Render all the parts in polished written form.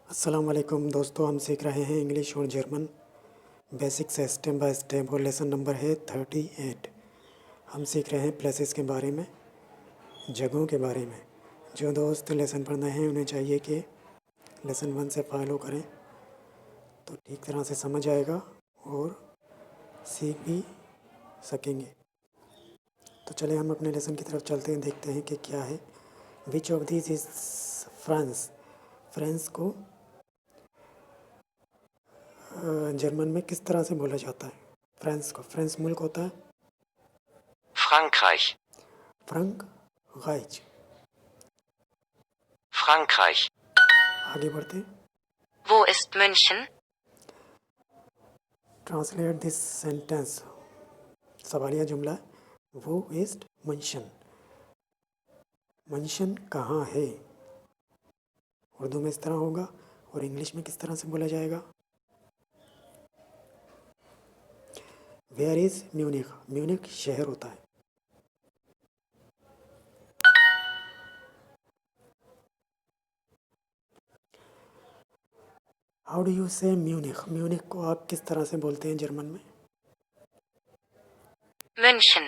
अस्सलाम वालेकुम दोस्तों, हम सीख रहे हैं इंग्लिश और जर्मन बेसिक से स्टेप बाय स्टेप और लेसन नंबर है 38। हम सीख रहे हैं प्लेसेस के बारे में, जगहों के बारे में। जो दोस्त लेसन पढ़ रहे हैं उन्हें चाहिए कि लेसन 1 से फॉलो करें तो ठीक तरह से समझ आएगा और सीख भी सकेंगे। तो चले हम अपने लेसन की तरफ चलते हैं, देखते हैं कि क्या है। Which of this is France. France को जर्मन में किस तरह से बोला जाता है? फ्रांस को, फ्रांस मुल्क होता है Frankreich, फ्रंकराइच। Frankreich. आगे बढ़ते हैं। Wo ist München? Translate this sentence. सवालिया जुमला है, वो ईस्ट मंशन। मंशन कहाँ है? उर्दू में इस तरह होगा और इंग्लिश में किस तरह से बोला जाएगा? Where is Munich. म्यूनिख शहर होता है। हाउ डू यू से म्यूनिख। म्यूनिख को आप किस तरह से बोलते हैं जर्मन में? München,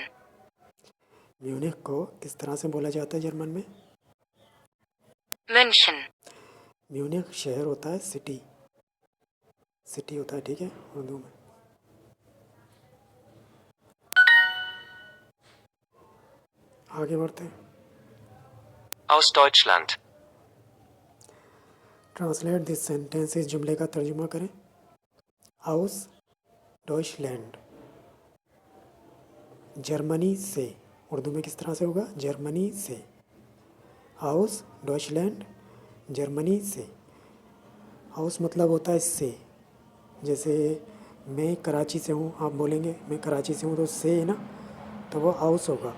म्यूनिख को किस तरह से बोला जाता है जर्मन में? München. म्यूनिख शहर होता है, सिटी। सिटी होता है, ठीक है, उर्दू में। आगे बढ़ते हैं। Aus Deutschland. Translate this sentence. इस जुमले का तर्जुमा करें। आउस डॉइचलैंड, जर्मनी से। उर्दू में किस तरह से होगा? जर्मनी से। हाउस डॉइचलैंड, जर्मनी से। हाउस मतलब होता है से। जैसे मैं कराची से हूँ, आप बोलेंगे मैं कराची से हूँ तो से है ना, तो वो हाउस होगा।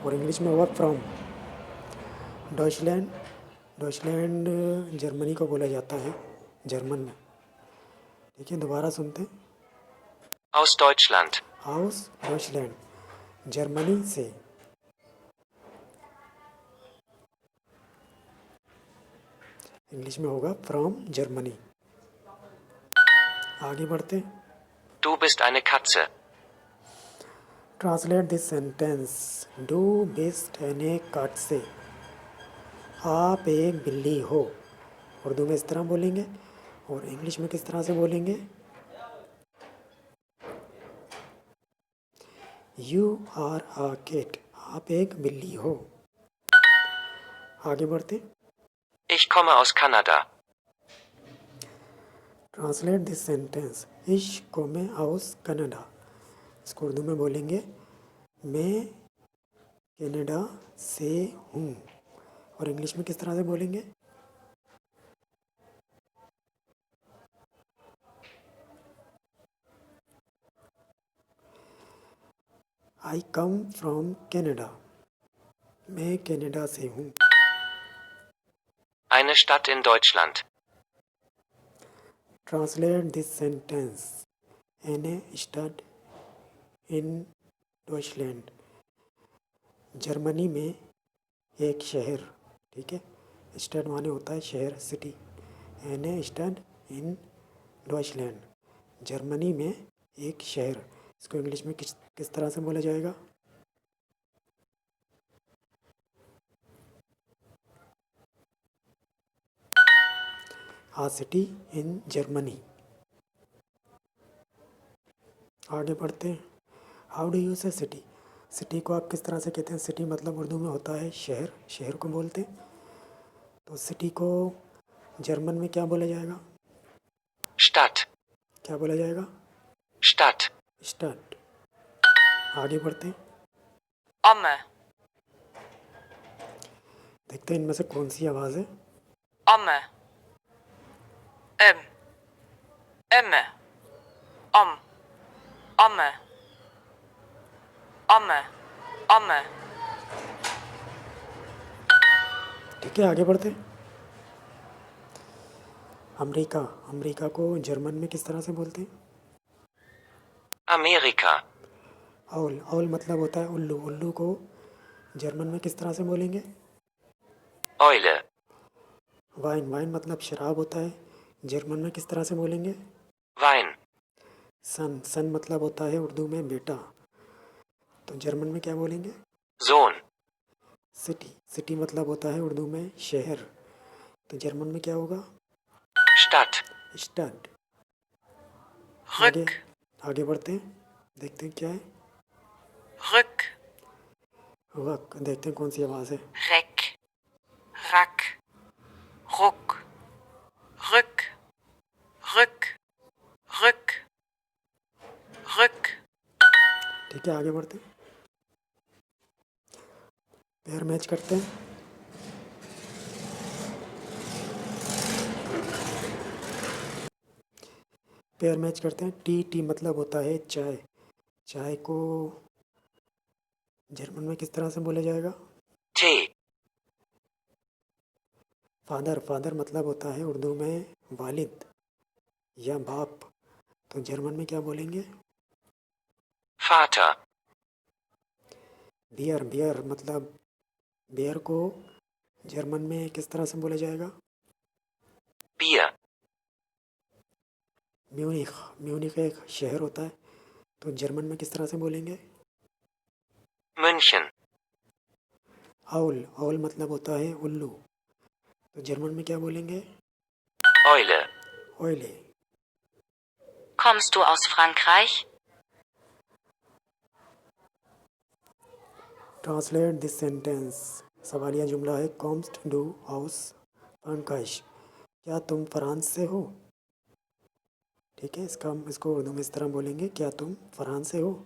और इंग्लिश में होगा फ्रॉम। डॉइचलैंड, डॉइचलैंड जर्मनी को बोला जाता है जर्मन में। ठीक है, दोबारा सुनते हैं। Aus Deutschland. House Deutschland, Germany से। इंग्लिश में होगा फ्रॉम जर्मनी। आगे बढ़ते हैं। Du bist eine Katze. Translate this sentence. डू बिस्ट एने कट से। आप एक बिल्ली हो। उर्दू में इस तरह बोलेंगे और इंग्लिश में किस तरह से बोलेंगे? You are a cat. आप एक बिल्ली हो। आगे बढ़ते। Ich komme aus Kanada. Translate this sentence. इश को मैं आउस कनाडा। इसको उर्दू में बोलेंगे मैं कनाडा से हूँ। और इंग्लिश में किस तरह से बोलेंगे? आई कम फ्रॉम कनाडा। मैं कनाडा से हूँ। Eine Stadt in Deutschland. Translate this sentence. एने स्टड इन डॉइचलैंड, जर्मनी में एक शहर। ठीक है, स्टड माने होता है शहर, सिटी। एने स्टड इन डॉइचलैंड, जर्मनी में एक शहर। इसको इंग्लिश में किस तरह से बोला जाएगा? आ सिटी इन जर्मनी। आगे बढ़ते हैं। हाउ डू यू से सिटी। सिटी को आप किस तरह से कहते हैं? सिटी मतलब उर्दू में होता है शहर, शहर को बोलते हैं। तो सिटी को जर्मन में क्या बोला जाएगा? Stadt. क्या बोला जाएगा? Stadt. स्टार्ट। आगे बढ़ते हैं। Omme. देखते हैं इनमें से कौन सी आवाज़ है। Omme. Emme. Om. Omme. Omme. Omme. ठीक है, आगे बढ़ते हैं। अमेरिका। अमेरिका को जर्मन में किस तरह से बोलते हैं? Amerika. आउल। आउल मतलब होता है उल्लू। उल्लू को जर्मन में किस तरह से बोलेंगे? Eule. वाइन, वाइन मतलब शराब होता है, जर्मन में किस तरह से बोलेंगे? Wein. सन, सन मतलब होता है उर्दू में बेटा, तो जर्मन में क्या बोलेंगे? Sohn. सिटी, सिटी मतलब होता है उर्दू में शहर, तो जर्मन में क्या होगा? Stadt. स्टड। आगे Rück. आगे बढ़ते हैं, देखते हैं क्या है। Rück. वक, देखते हैं कौन सी आवाज़ है। Reck. Rack. Ruck. Rück. Rück. Rück. Rück. ठीक है, आगे बढ़ते हैं, पेयर मैच करते हैं। पेयर मैच करते हैं। टी, टी मतलब होता है चाय, चाय को जर्मन में किस तरह से बोला जाएगा? Tee. फादर, फादर मतलब होता है उर्दू में वालिद या बाप, तो जर्मन में क्या बोलेंगे? Vater. बियर, बियर मतलब बियर को जर्मन में किस तरह से बोला जाएगा? Bier. म्यूनिख, म्यूनिख एक शहर होता है, तो जर्मन में किस तरह से बोलेंगे? München. आउल, आउल मतलब होता है उल्लू, तो जर्मन में क्या बोलेंगे? Eule. ऑयले। Kommst du aus Frankreich? Translate this sentence, सवालिया जुमला है। कॉम्स्ट डू हाउस फ्रांकाइश, क्या तुम फ्रांस से हो? ठीक है, इसको उर्दू में इस तरह बोलेंगे, क्या तुम फ्रांस से हो?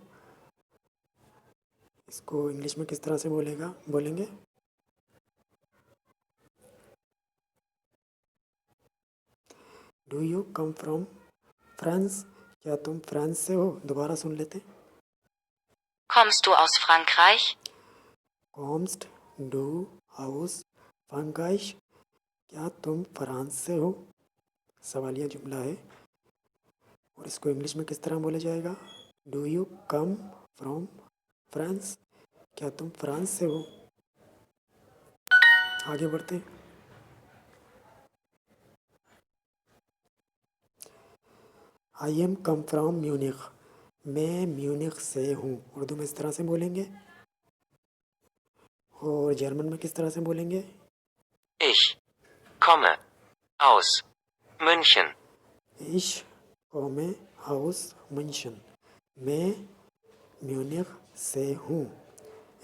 इसको इंग्लिश में किस तरह से बोलेंगे? Do you come from France, क्या तुम फ्रांस से हो? दोबारा सुन लेते हैं। Kommst du aus Frankreich? कॉम्स्ट डू हाउस फ्रांकाइश, क्या तुम फ्रांस से हो? सवालिया जुमला है, और इसको इंग्लिश में किस तरह बोला जाएगा? Do you come from France, क्या तुम फ्रांस से हो? आगे बढ़ते हैं। I am come from Munich, मैं म्यूनिख से हूँ, उर्दू में इस तरह से बोलेंगे, और जर्मन में किस तरह से बोलेंगे? Ich komme aus München. इश कॉमे हाउस मंशन, मैं म्यूनिख से हूँ।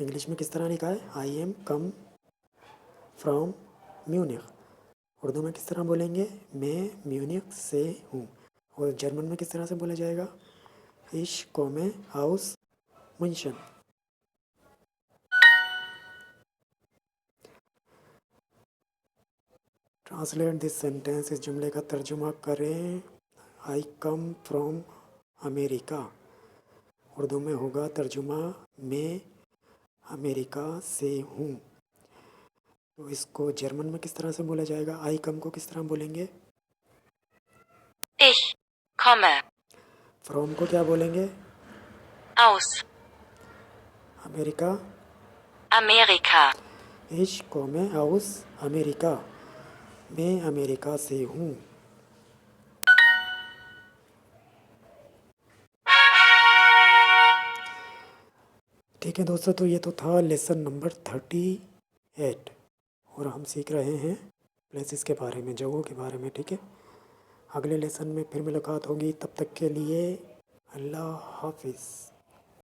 इंग्लिश में किस तरह लिखा है? I am come from Munich, Urdu में किस तरह बोलेंगे? मैं म्यूनिख से हूँ, और जर्मन में किस तरह से बोला जाएगा? इश कॉमे हाउस मंशन। ट्रांसलेट दिस सेंटेंस, इस जुमले का तर्जुमा करें। आई कम फ्रॉम अमेरिका, उर्दू में होगा तर्जुमा, मैं अमेरिका से हूँ, तो इसको जर्मन में किस तरह से बोला जाएगा? आई कम को किस तरह बोलेंगे? Ich komme फ्रॉम को क्या बोलेंगे? aus America. Amerika. इश कॉमे हाउस अमेरिका, मैं अमेरिका से हूँ। ठीक है दोस्तों, तो ये तो था लेसन नंबर 38, और हम सीख रहे हैं प्लेसेस के बारे में, जगहों के बारे में। ठीक है, अगले लेसन में फिर मुलाकात होगी, तब तक के लिए अल्लाह हाफिज़।